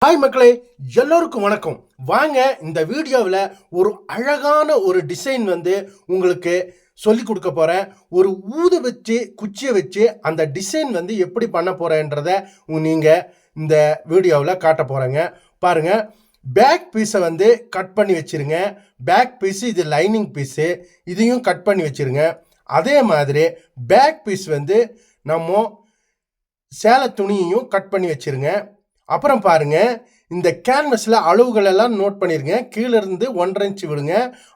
Hi மக்களே, எல்லோருக்கும் வணக்கம். வாங்க இந்த வீடியோவில் ஒரு அழகான ஒரு டிசைன் உங்களுக்கு சொல்லி கொடுக்க போகிறேன். ஒரு ஊது வச்சு குச்சியை வச்சு அந்த டிசைன் எப்படி பண்ண போகிறேன்றத நீங்கள் இந்த வீடியோவில் காட்ட போகிறேங்க. பாருங்கள், பேக் பீஸை கட் பண்ணி வச்சுருங்க. பேக் பீஸு இது லைனிங் பீஸு, இதையும் கட் பண்ணி வச்சுருங்க. அதே மாதிரி பேக் பீஸ் நம்ம சேலை துணியையும் கட் பண்ணி வச்சுருங்க. அப்புறம் பாருங்க, இந்த கேன்வஸில் அளவுகள் எல்லாம் நோட் பண்ணிருங்க. கீழே இருந்து 1.5 இன்ச்சு விடுங்க.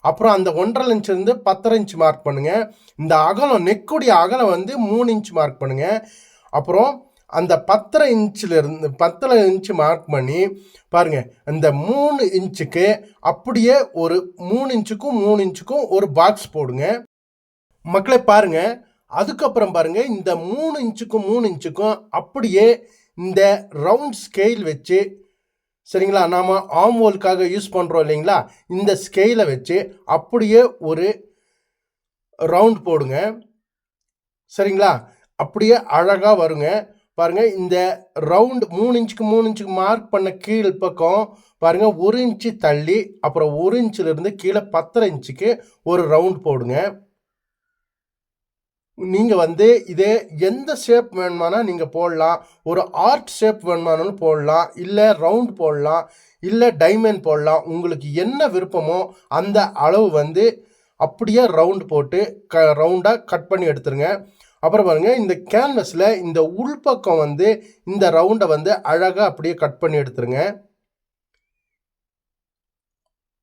அப்புறம் அந்த 1.5 இன்ச்சு இருந்து 10 இன்ச்சு மார்க் பண்ணுங்க. இந்த அகலம், நெக்குடைய அகலம் 3 இன்ச்சு மார்க் பண்ணுங்க. அப்புறம் அந்த 10 இன்ச்சு மார்க் பண்ணி பாருங்க, அந்த 3 இன்ச்சுக்கு அப்படியே ஒரு 3 இன்ச்சுக்கும் 3 இன்ச்சுக்கும் ஒரு பாக்ஸ் போடுங்க. மக்களை பாருங்க, அதுக்கப்புறம் பாருங்க, இந்த 3 இன்ச்சுக்கும் 3 இன்ச்சுக்கும் அப்படியே இந்த ரவுண்ட் ஸ்கேல் வச்சு, சரிங்களா, நாம் ஆம்ஹோலுக்காக யூஸ் பண்ணுறோம் இல்லைங்களா, இந்த ஸ்கேலை வச்சு அப்படியே ஒரு ரவுண்ட் போடுங்க. சரிங்களா, அப்படியே அழகாக வருங்க. பாருங்கள், இந்த ரவுண்ட் 3 இன்ச்சுக்கு 3 இன்ச்சுக்கு மார்க் பண்ண கீழ் பக்கம் பாருங்கள் 1 இன்ச்சு தள்ளி, அப்புறம் 1 இன்ச்சிலிருந்து கீழே 10 இன்ச்சுக்கு ஒரு ரவுண்ட் போடுங்க. நீங்கள் இதே எந்த ஷேப் வேணுமானா நீங்கள் போடலாம். ஒரு ஆர்ட் ஷேப் வேணுமானாலும் போடலாம், இல்லை ரவுண்ட் போடலாம், இல்லை டைமண்ட் போடலாம். உங்களுக்கு என்ன விருப்பமோ அந்த அளவு அப்படியே ரவுண்ட் போட்டு ரவுண்டாக கட் பண்ணி எடுத்துருங்க. அப்புறம் பாருங்கள், இந்த கேன்வஸில் இந்த உள்பக்கம் இந்த ரவுண்டை அழகாக அப்படியே கட் பண்ணி எடுத்துருங்க.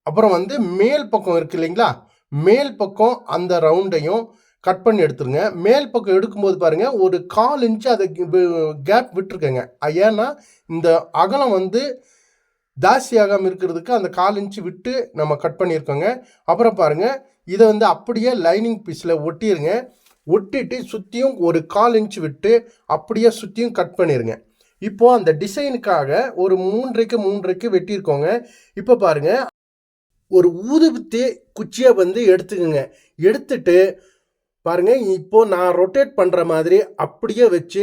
அப்புறம் மேல் பக்கம் இருக்கு இல்லைங்களா, மேல் பக்கம் அந்த ரவுண்டையும் கட் பண்ணி எடுத்துருங்க. மேல் பக்கம் எடுக்கும்போது பாருங்கள், ஒரு 1/4 இன்ச்சு அதை கேப் விட்டுருக்கேங்க. ஏன்னா இந்த அகலம் தாசியாகாமல் இருக்கிறதுக்கு அந்த 1/4 இன்ச்சு விட்டு நம்ம கட் பண்ணியிருக்கோங்க. அப்புறம் பாருங்கள், இதை அப்படியே லைனிங் பீஸில் ஒட்டிடுங்க. ஒட்டிட்டு சுற்றியும் ஒரு 1/4 இன்ச்சு விட்டு அப்படியே சுற்றியும் கட் பண்ணிடுங்க. இப்போது அந்த டிசைனுக்காக ஒரு 3.5 வெட்டியிருக்கோங்க. இப்போ பாருங்கள், ஒரு ஊதுபத்தி குச்சியை எடுத்துக்கோங்க. எடுத்துட்டு பாருங்கள், இப்போது நான் ரொட்டேட் பண்ணுற மாதிரி அப்படியே வச்சு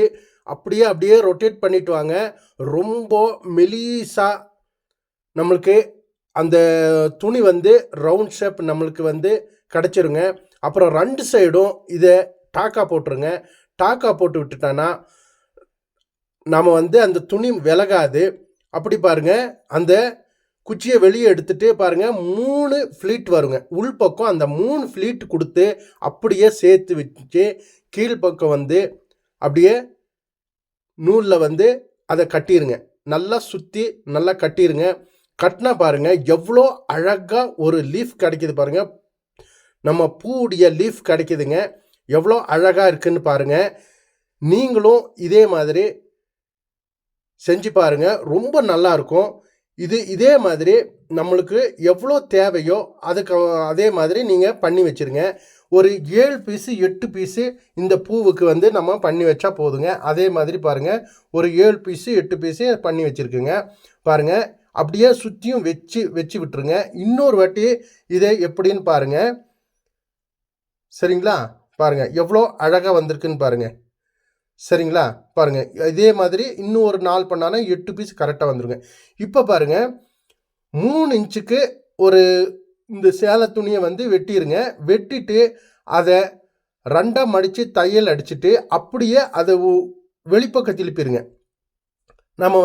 அப்படியே ரொட்டேட் பண்ணிட்டு வாங்க. ரொம்ப மெலிசாக நம்மளுக்கு அந்த துணி ரவுண்ட் ஷேப் நம்மளுக்கு கிடச்சிருங்க. அப்புறம் 2 சைடும் இதை டாக்கா போட்டுருங்க. டாக்கா போட்டு விட்டுட்டோன்னா நம்ம அந்த துணி விலகாது. அப்படி பாருங்கள், அந்த குச்சியை வெளியே எடுத்துகிட்டு பாருங்கள், 3 ஃப்ளீட் வருங்க. உள்பக்கம் அந்த 3 ஃப்ளீட் கொடுத்து அப்படியே சேர்த்து வச்சு கீழ்ப்பக்கம் அப்படியே நூலில் அதை கட்டிடுங்க. நல்லா சுற்றி நல்லா கட்டிடுங்க. கட்டினா பாருங்கள், எவ்வளோ அழகாக ஒரு லீஃப் கிடைக்கிது பாருங்கள். நம்ம பூவுடைய லீஃப் கிடைக்கிதுங்க. எவ்வளோ அழகாக இருக்குதுன்னு பாருங்கள். நீங்களும் இதே மாதிரி செஞ்சு பாருங்கள், ரொம்ப நல்லாயிருக்கும். இதே மாதிரி நம்மளுக்கு எவ்வளோ தேவையோ அதுக்கு அதே மாதிரி நீங்கள் பண்ணி வச்சுருங்க. ஒரு 7 பீஸு 8 பீஸு இந்த பூவுக்கு நம்ம பண்ணி வச்சா போதுங்க. அதே மாதிரி பாருங்கள், ஒரு 7 பீஸு 8 பீஸு பண்ணி வச்சுருக்குங்க. பாருங்கள், அப்படியே சுற்றியும் வச்சு விட்டுருங்க. இன்னொரு வாட்டி இதை எப்படின்னு பாருங்கள். சரிங்களா, பாருங்கள் எவ்வளோ அழகாக வந்திருக்குன்னு பாருங்கள். சரிங்களா, பாருங்கள், இதே மாதிரி இன்னும் ஒரு 4 பண்ணானா 8 பீஸ் கரெக்டாக வந்துருங்க. இப்போ பாருங்கள், 3 இன்ச்சுக்கு ஒரு இந்த சேலை துணியை வெட்டிடுங்க. வெட்டிட்டு அதை 2ஆக மடித்து தையல் அடிச்சுட்டு அப்படியே அதை வெளிப்பக்கம் திருப்பிடுங்க. நம்ம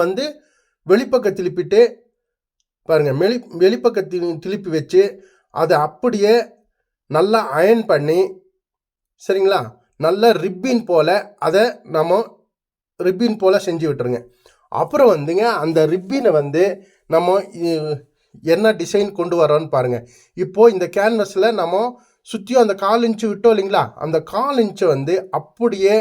வெளிப்பக்கம் திருப்பிட்டு பாருங்கள், வெளிப்பக்கம் திருப்பி வச்சு அதை அப்படியே நல்லா அயன் பண்ணி, சரிங்களா, நல்ல ரிப்பின் போல் அதை நம்ம ரிப்பின் போல் செஞ்சு விட்டுருங்க. அப்புறம் அந்த ரிப்பினை நம்ம என்ன டிசைன் கொண்டு வரோன்னு பாருங்கள். இப்போது இந்த கேன்வஸில் நம்ம சுற்றியும் அந்த 1/4 இன்ச்சு விட்டோம் இல்லைங்களா, அந்த 1/4 இன்ச்சை அப்படியே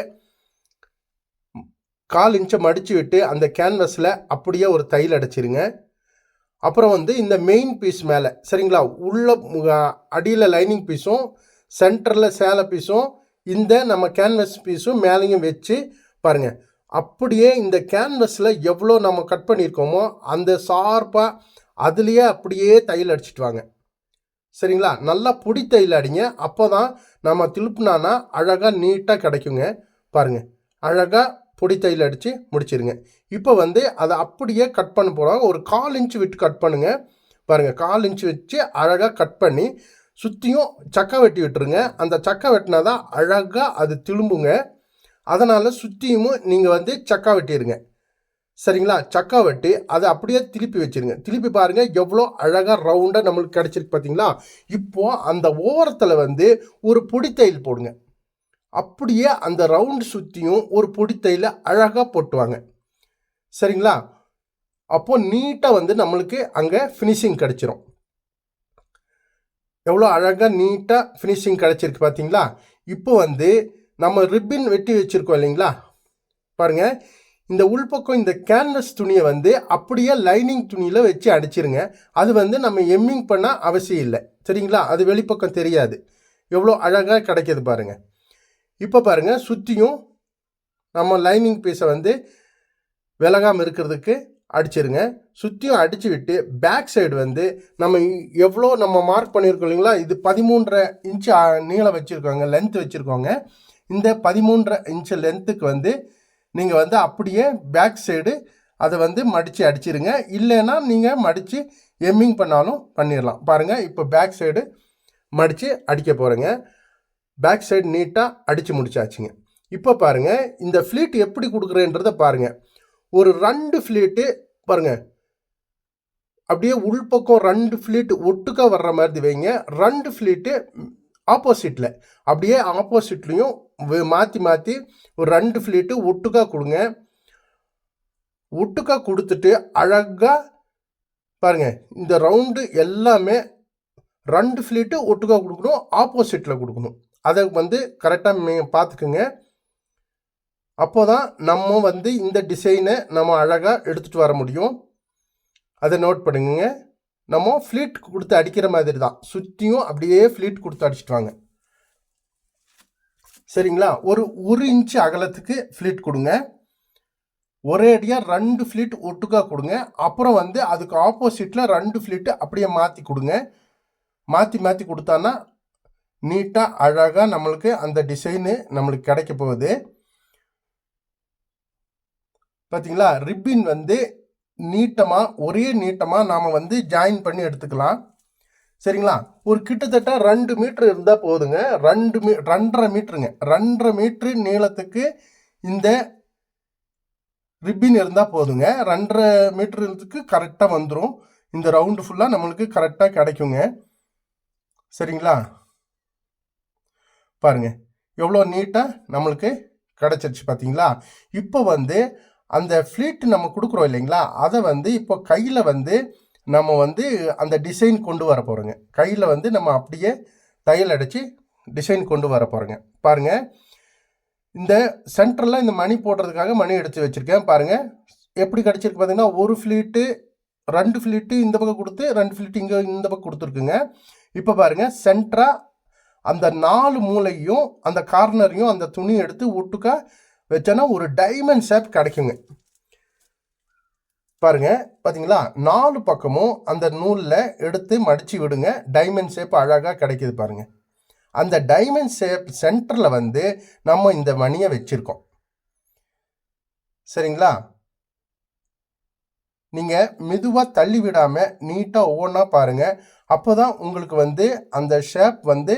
1/4 இன்ச்சை மடித்து விட்டு அந்த கேன்வஸில் அப்படியே ஒரு தையல் அடிச்சிருங்க. அப்புறம் இந்த மெயின் பீஸ் மேலே, சரிங்களா, உள்ள அடியில் லைனிங் பீஸும் சென்டரில் சேலை பீஸும் இந்த நம்ம கேன்வஸ் பீஸும் மேலேயும் வச்சு பாருங்கள், அப்படியே இந்த கேன்வஸில் எவ்வளோ நம்ம கட் பண்ணியிருக்கோமோ அந்த ஷார்ப்பாக அதுலேயே அப்படியே தையல் அடிச்சிட்டு வாங்க. சரிங்களா, நல்லா பொடி தையல் அடிங்க. அப்போ தான் நம்ம திருப்பினானா அழகாக நீட்டாக கிடைக்குங்க. பாருங்கள், அழகாக பொடி தையல் அடித்து முடிச்சிருங்க. இப்போ வந்து அதை அப்படியே கட் பண்ண போகிறாங்க. ஒரு 1/4 இன்ச் விட்டு கட் பண்ணுங்க. பாருங்கள், 1/4 இன்ச் வச்சு அழகாக கட் பண்ணி சுற்றியும் சக்கை வெட்டி விட்டுருங்க. அந்த சக்கை வெட்டினா தான் அழகாக அது திரும்புங்க. அதனால் சுற்றியும் நீங்கள் வந்து சக்கா வெட்டிடுங்க. சரிங்களா? சக்கா வெட்டி அதை அப்படியே திருப்பி வச்சுருங்க. திருப்பி பாருங்கள் எவ்வளோ அழகாக ரவுண்டாக நம்மளுக்கு கிடச்சிருக்கு பார்த்தீங்களா? இப்போது அந்த ஓரத்தில் வந்து ஒரு பொடி தையல் போடுங்க. அப்படியே அந்த ரவுண்டு சுற்றியும் ஒரு பொடி தையலை அழகாக போட்டுவாங்க. சரிங்களா? அப்போது நீட்டாக வந்து நம்மளுக்கு அங்கே ஃபினிஷிங் கிடச்சிரும். எவ்வளோ அழகாக நீட்டாக ஃபினிஷிங் கிடச்சிருக்கு பார்த்தீங்களா? இப்போ வந்து நம்ம ரிப்பின் வெட்டி வச்சுருக்கோம் இல்லைங்களா? பாருங்கள், இந்த உள்பக்கம் இந்த கேன்வஸ் துணியை வந்து அப்படியே லைனிங் துணியில் வச்சு அடிச்சிருங்க. அது வந்து நம்ம எம்மிங் பண்ண அவசியம் இல்லை. சரிங்களா? அது வெளிப்பக்கம் தெரியாது. எவ்வளோ அழகாக கிடைக்கிது பாருங்கள். இப்போ பாருங்கள், சுற்றியும் நம்ம லைனிங் பீஸை வந்து விலகாமல் இருக்கிறதுக்கு அடிச்சிருங்க. சுற்றியும் அடித்து விட்டு பேக் சைடு வந்து நம்ம எவ்வளோ நம்ம மார்க் பண்ணியிருக்கோம் இல்லைங்களா? இது 13.5 இன்ச்சு நீளம் வச்சுருக்கோங்க, லென்த் வச்சுருக்கோங்க. இந்த 13.5 இன்ச்சு லென்த்துக்கு வந்து நீங்கள் வந்து அப்படியே பேக் சைடு அதை வந்து மடித்து அடிச்சிருங்க. இல்லைன்னா நீங்கள் மடித்து எம்மிங் பண்ணாலும் பண்ணிடலாம். பாருங்கள், இப்போ பேக் சைடு மடித்து அடிக்க போகிறேங்க. பேக் சைடு நீட்டாக அடித்து முடிச்சாச்சுங்க. இப்போ பாருங்கள், இந்த ஃப்ளீட் எப்படி கொடுக்குறேன்றதை பாருங்கள். ஒரு 2 ஃப்ளீட்டு பாருங்கள், அப்படியே உள்பக்கம் 2 ஃப்ளீட்டு ஒட்டுக்கா வர்ற மாதிரி வைங்க. 2 ஃப்ளீட்டு ஆப்போசிட்டில் அப்படியே ஆப்போசிட்லேயும் மாற்றி மாற்றி ஒரு 2 ஃப்ளீட்டு ஒட்டுக்கா கொடுங்க. ஒட்டுக்கா கொடுத்துட்டு அழகாக பாருங்கள், இந்த ரவுண்டு எல்லாமே 2 ஃப்ளீட்டு ஒட்டுக்கா கொடுக்கணும், ஆப்போசிட்டில் கொடுக்கணும். அதை வந்து கரெக்டாக பார்த்துக்குங்க. அப்போ தான் நம்ம வந்து இந்த டிசைனை நம்ம அழகாக எடுத்துகிட்டு வர முடியும். அதை நோட் பண்ணுங்க. நம்ம ஃப்ளீட் கொடுத்து அடிக்கிற மாதிரி தான், சுற்றியும் அப்படியே ஃப்ளீட் கொடுத்து அடிச்சிட்டு வாங்க. சரிங்களா? ஒரு இன்ச்சு அகலத்துக்கு ஃப்ளீட் கொடுங்க. ஒரே அடியாக 2 ஃப்ளீட் ஒட்டுக்கா கொடுங்க. அப்புறம் வந்து அதுக்கு ஆப்போசிட்டில் 2 ஃப்ளீட்டு அப்படியே மாற்றி கொடுங்க. மாற்றி மாற்றி கொடுத்தான்னா நீட்டாக அழகாக நம்மளுக்கு அந்த டிசைனு நம்மளுக்கு கிடைக்க போகுது. பார்த்தீங்களா? ரிப்பின் வந்து நீட்டமாக ஒரே நீட்டமாக நாம் வந்து ஜாயின் பண்ணி எடுத்துக்கலாம். சரிங்களா? ஒரு கிட்டத்தட்ட 2 மீட்ரு இருந்தால் போதுங்க. 2.5 மீட்டருங்க. 2.5 மீட்ரு நீளத்துக்கு இந்த ரிப்பின் இருந்தால் போதுங்க. 2.5 மீட்டருக்கு கரெக்டாக வந்துடும். இந்த ரவுண்டு ஃபுல்லாக நம்மளுக்கு கரெக்டாக கிடைக்குங்க. சரிங்களா? பாருங்கள் எவ்வளோ நீட்டாக நம்மளுக்கு கிடச்சிருச்சு பார்த்தீங்களா? இப்போ வந்து அந்த ஃப்ளீட் நம்ம கொடுக்குறோம் இல்லைங்களா? அதை வந்து இப்போ கையில் வந்து நம்ம வந்து அந்த டிசைன் கொண்டு வர போகிறோங்க. கையில் வந்து நம்ம அப்படியே தையல் அடித்து டிசைன் கொண்டு வர போகிறோங்க. பாருங்கள், இந்த சென்டரில் இந்த மணி போடுறதுக்காக மணி எடுத்து வச்சுருக்கேன். பாருங்கள் எப்படி கிடச்சிருக்கு பார்த்தீங்கன்னா, ஒரு ஃப்ளீட்டு 2 ஃப்ளீட்டு இந்த பக்கம் கொடுத்து 2 ஃப்ளீட்டு இங்கே இந்த பக்கம் கொடுத்துருக்குங்க. இப்போ பாருங்கள், சென்டராக அந்த 4 மூலையும் அந்த கார்னரையும் அந்த துணி எடுத்து ஒட்டுக்கா வச்சோன்னா ஒரு டைமண்ட் ஷேப் கிடைக்குங்க. பாருங்க, பார்த்தீங்களா? 4 பக்கமும் அந்த நூலில் எடுத்து மடித்து விடுங்க. டைமண்ட் ஷேப் அழகாக கிடைக்கிது பாருங்க. அந்த டைமண்ட் ஷேப் சென்டரில் வந்து நம்ம இந்த மணியை வச்சுருக்கோம். சரிங்களா? நீங்கள் மெதுவாக தள்ளி விடாமல் நீட்டாக ஒவ்வொன்றா பாருங்கள். அப்போ தான் உங்களுக்கு வந்து அந்த ஷேப் வந்து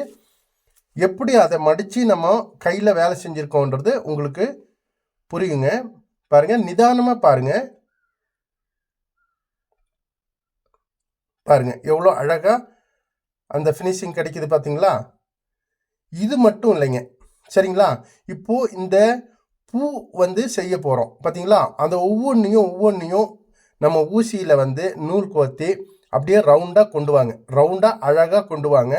எப்படி அதை மடித்து நம்ம கையில் வேலை செஞ்சுருக்கோன்றது உங்களுக்கு புரியுங்க. பாருங்கள், நிதானமாக பாருங்கள். பாருங்கள் எவ்வளோ அழகாக அந்த ஃபினிஷிங் கிடைக்கிது பார்த்தீங்களா? இது மட்டும் இல்லைங்க. சரிங்களா? இப்போது இந்த பூ வந்து செய்ய போகிறோம் பார்த்தீங்களா? அந்த ஒவ்வொன்றையும் நம்ம ஊசியில் வந்து நூல் கோர்த்தி அப்படியே ரவுண்டாக கொண்டு வாங்க. ரவுண்டாக அழகாக கொண்டு வாங்க.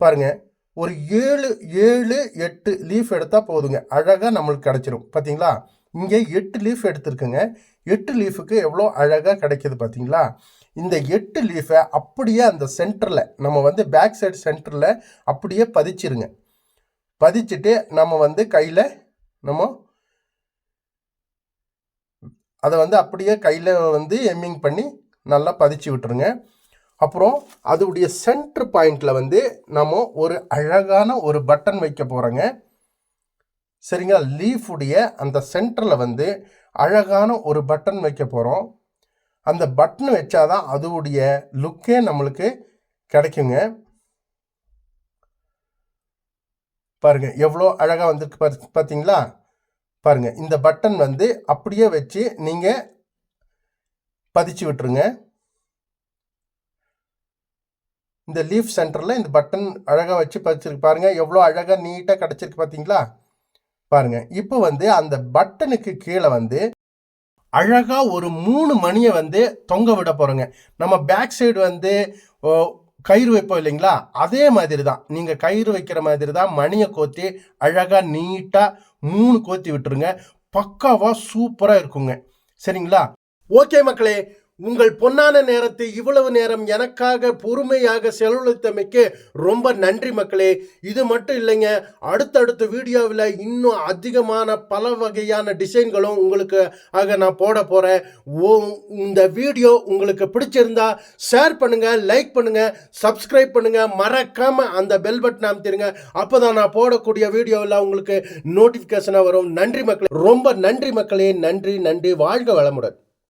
பாருங்கள், ஒரு 7-8 லீஃப் எடுத்தால் போதுங்க. அழகாக நம்மளுக்கு கிடச்சிரும். பார்த்தீங்களா? இங்கே 8 லீஃப் எடுத்துருக்குங்க. 8 லீஃபுக்கு எவ்வளோ அழகாக கிடைக்கிது பார்த்தீங்களா? இந்த 8 லீஃபை அப்படியே அந்த சென்டரில் நம்ம வந்து பேக் சைடு சென்டரில் அப்படியே பதிச்சிருங்க. பதிச்சுட்டு நம்ம வந்து கையில் நம்ம அதை வந்து அப்படியே கையில் வந்து எம்மிங் பண்ணி நல்லா பதிச்சு விட்டுருங்க. அப்புறம் அதோடைய சென்டர் பாயிண்டில் வந்து நம்ம ஒரு அழகான ஒரு பட்டன் வைக்க போகிறோங்க. சரிங்களா? லீஃபுடைய அந்த சென்டரில் வந்து அழகான ஒரு பட்டன் வைக்க போகிறோம். அந்த பட்டன் வச்சாதான் அதோடைய லுக்கே நம்மளுக்கு கிடைக்குங்க. பாருங்க எவ்வளோ அழகாக வந்திருக்கு பார்த்தீங்களா? பாருங்க இந்த பட்டன் வந்து அப்படியே வச்சு நீங்கள் பதிச்சு விட்டுருங்க. இந்த லீஃப் சென்டரில் இந்த பட்டன் அழகாக வச்சு பதிச்சிருக்கு பாருங்கள், எவ்வளோ அழகாக நீட்டாக கிடச்சிருக்கு பார்த்தீங்களா? பாருங்கள் இப்போ வந்து அந்த பட்டனுக்கு கீழே வந்து அழகாக ஒரு 3 மணியை வந்து தொங்க விட போகிறோங்க. நம்ம பேக் சைடு வந்து கயிறு வைப்போம் இல்லைங்களா, அதே மாதிரி தான் நீங்கள் கயிறு வைக்கிற மாதிரி தான் மணியை கோத்தி அழகாக நீட்டாக 3 கோத்தி விட்டுருங்க. பக்காவாக சூப்பராக இருக்குங்க. சரிங்களா? ஓகே மக்களே, உங்கள் பொன்னான நேரத்தை இவ்வளவு நேரம் எனக்காக பொறுமையாக செலவழித்தமைக்கு ரொம்ப நன்றி மக்களே. இது மட்டும் இல்லைங்க, அடுத்தடுத்த வீடியோவில் இன்னும் அதிகமான பல வகையான டிசைன்களும் உங்களுக்கு நான் போட போகிறேன். இந்த வீடியோ உங்களுக்கு பிடிச்சிருந்தா ஷேர் பண்ணுங்கள், லைக் பண்ணுங்கள், சப்ஸ்கிரைப் பண்ணுங்கள், மறக்காமல் அந்த பெல் பட்டன் அமைத்திருங்க. அப்போ தான் நான் போடக்கூடிய வீடியோவில் உங்களுக்கு நோட்டிஃபிகேஷனாக வரும். நன்றி மக்களே, ரொம்ப நன்றி மக்களே. நன்றி நன்றி. வாழ்க வளமுடன்.